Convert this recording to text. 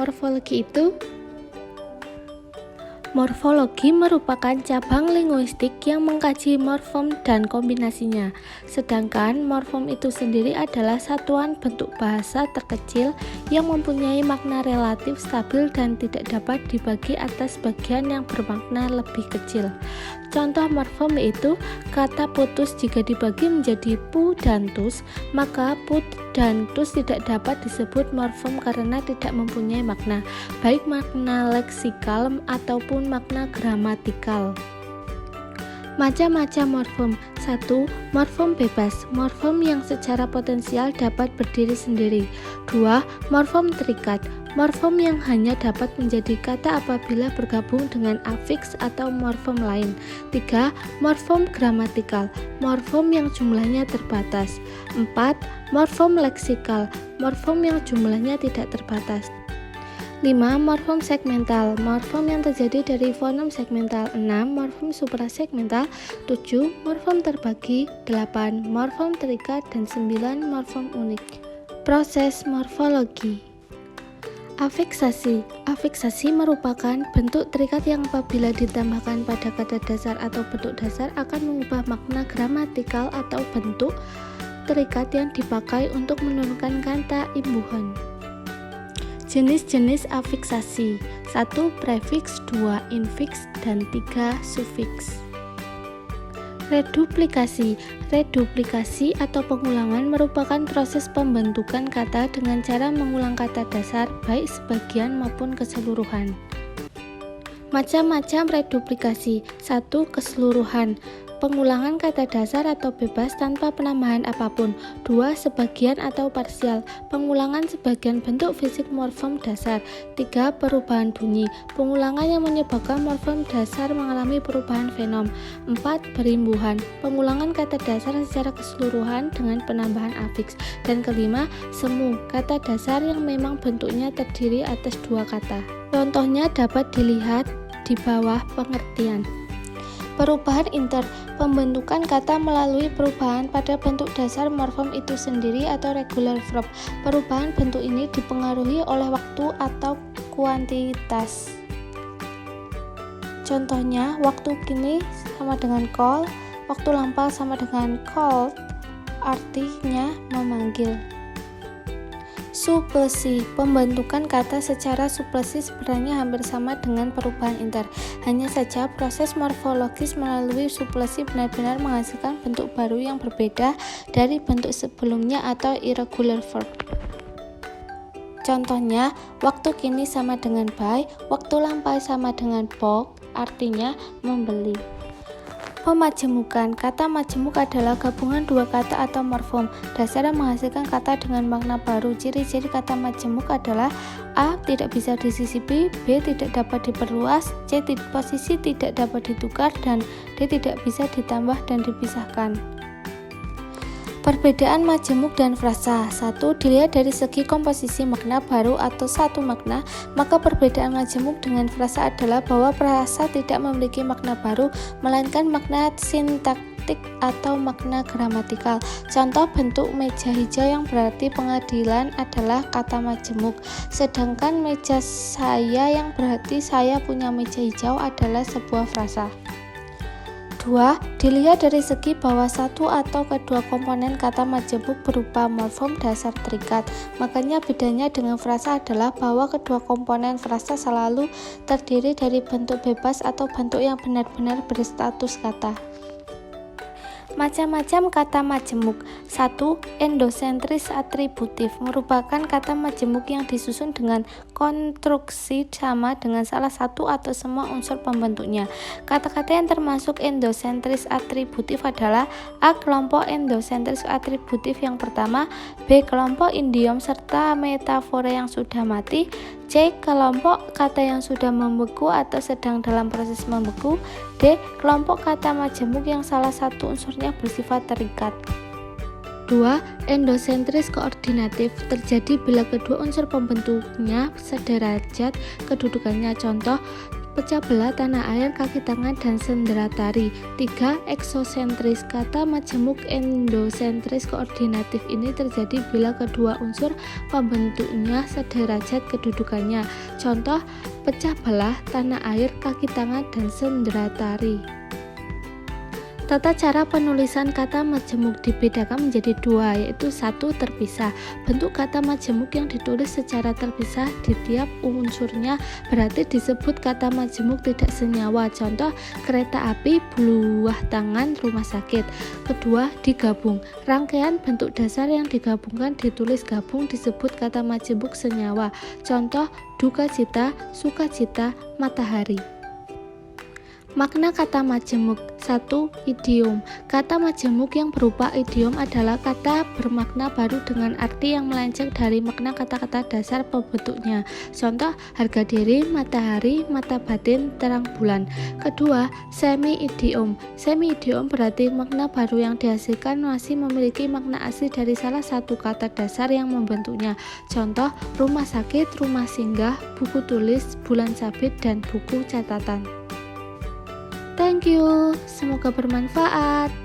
morfologi itu? Morfologi merupakan cabang linguistik yang mengkaji morfem dan kombinasinya. Sedangkan morfem itu sendiri adalah satuan bentuk bahasa terkecil yang mempunyai makna relatif stabil dan tidak dapat dibagi atas bagian yang bermakna lebih kecil. Contoh morfem yaitu kata putus jika dibagi menjadi pu dan tus, maka pu dan tus tidak dapat disebut morfem karena tidak mempunyai makna, baik makna leksikal ataupun makna gramatikal. Macam-macam morfem. 1. Morfem bebas, morfem yang secara potensial dapat berdiri sendiri. 2. Morfem terikat, morfem yang hanya dapat menjadi kata apabila bergabung dengan afiks atau morfem lain. 3. Morfem gramatikal, morfem yang jumlahnya terbatas. 4. Morfem leksikal, morfem yang jumlahnya tidak terbatas. 5. Morfem segmental, morfem yang terjadi dari fonem segmental. 6. Morfem suprasegmental. 7. Morfem terbagi. 8. Morfem terikat. Dan 9. Morfem unik. Proses morfologi. Afiksasi. Afiksasi merupakan bentuk terikat yang apabila ditambahkan pada kata dasar atau bentuk dasar akan mengubah makna gramatikal atau bentuk terikat yang dipakai untuk menurunkan kata imbuhan. Jenis-jenis afiksasi. 1. Prefiks, 2. Infiks, dan 3. Sufiks. Reduplikasi. Reduplikasi atau pengulangan merupakan proses pembentukan kata dengan cara mengulang kata dasar baik sebagian maupun keseluruhan. Macam-macam reduplikasi. 1. Keseluruhan, pengulangan kata dasar atau bebas tanpa penambahan apapun. 2. Sebagian atau parsial, pengulangan sebagian bentuk fisik morfem dasar. 3. Perubahan bunyi, pengulangan yang menyebabkan morfem dasar mengalami perubahan fenom. 4. Perimbuhan, pengulangan kata dasar secara keseluruhan dengan penambahan afiks. Dan kelima, semu, kata dasar yang memang bentuknya terdiri atas dua kata. Contohnya dapat dilihat di bawah pengertian. Perubahan inter, pembentukan kata melalui perubahan pada bentuk dasar morfem itu sendiri atau regular verb. Perubahan bentuk ini dipengaruhi oleh waktu atau kuantitas. Contohnya, waktu kini sama dengan call, waktu lampau sama dengan called, artinya memanggil. Suplesi, pembentukan kata secara suplesi sebenarnya hampir sama dengan perubahan inter. Hanya saja proses morfologis melalui suplesi benar-benar menghasilkan bentuk baru yang berbeda dari bentuk sebelumnya atau irregular verb. Contohnya, waktu kini sama dengan buy, waktu lampau sama dengan bought, artinya membeli. Pemajemukan. Kata majemuk adalah gabungan dua kata atau morfem dasar yang menghasilkan kata dengan makna baru. Ciri-ciri kata majemuk adalah A. Tidak bisa disisipi, B. Tidak dapat diperluas, C. Posisi tidak dapat ditukar, dan D. Tidak bisa ditambah dan dipisahkan. Perbedaan majemuk dan frasa. 1. Dilihat dari segi komposisi makna baru atau satu makna, maka perbedaan majemuk dengan frasa adalah bahwa frasa tidak memiliki makna baru, melainkan makna sintaktik atau makna gramatikal. Contoh bentuk meja hijau yang berarti pengadilan adalah kata majemuk, sedangkan meja saya yang berarti saya punya meja hijau adalah sebuah frasa. 2. Dilihat dari segi bahwa satu atau kedua komponen kata majemuk berupa morfem dasar terikat. Makanya bedanya dengan frasa adalah bahwa kedua komponen frasa selalu terdiri dari bentuk bebas atau bentuk yang benar-benar berstatus kata. Macam-macam kata majemuk. 1. Endosentris atributif merupakan kata majemuk yang disusun dengan konstruksi sama dengan salah satu atau semua unsur pembentuknya. Kata-kata yang termasuk endosentris atributif adalah A. Kelompok endosentris atributif yang pertama, B. Kelompok idiom serta metafora yang sudah mati, C. Kelompok kata yang sudah membeku atau sedang dalam proses membeku, D. Kelompok kata majemuk yang salah satu unsurnya bersifat terikat. 2. Endosentris koordinatif terjadi bila kedua unsur pembentuknya sederajat kedudukannya. Contoh, pecah belah, tanah air, kaki tangan, dan sendera tari. 3. Eksosentris. Kata majemuk endosentris koordinatif ini terjadi bila kedua unsur pembentuknya sederajat kedudukannya. Contoh, pecah belah, tanah air, kaki tangan, dan sendera tari. Tata cara penulisan kata majemuk dibedakan menjadi 2, yaitu 1. Terpisah. Bentuk kata majemuk yang ditulis secara terpisah di tiap unsurnya berarti disebut kata majemuk tidak senyawa. Contoh, kereta api, buah tangan, rumah sakit. Kedua, digabung. Rangkaian bentuk dasar yang digabungkan ditulis gabung disebut kata majemuk senyawa. Contoh, duka cita, sukacita, matahari. Makna kata majemuk. 1. Idiom. Kata majemuk yang berupa idiom adalah kata bermakna baru dengan arti yang melenceng dari makna kata-kata dasar pembentuknya. Contoh, harga diri, matahari, mata batin, terang bulan. Kedua, semi-idiom. Semi-idiom berarti makna baru yang dihasilkan masih memiliki makna asli dari salah satu kata dasar yang membentuknya. Contoh, rumah sakit, rumah singgah, buku tulis, bulan sabit, dan buku catatan. Thank you, semoga bermanfaat.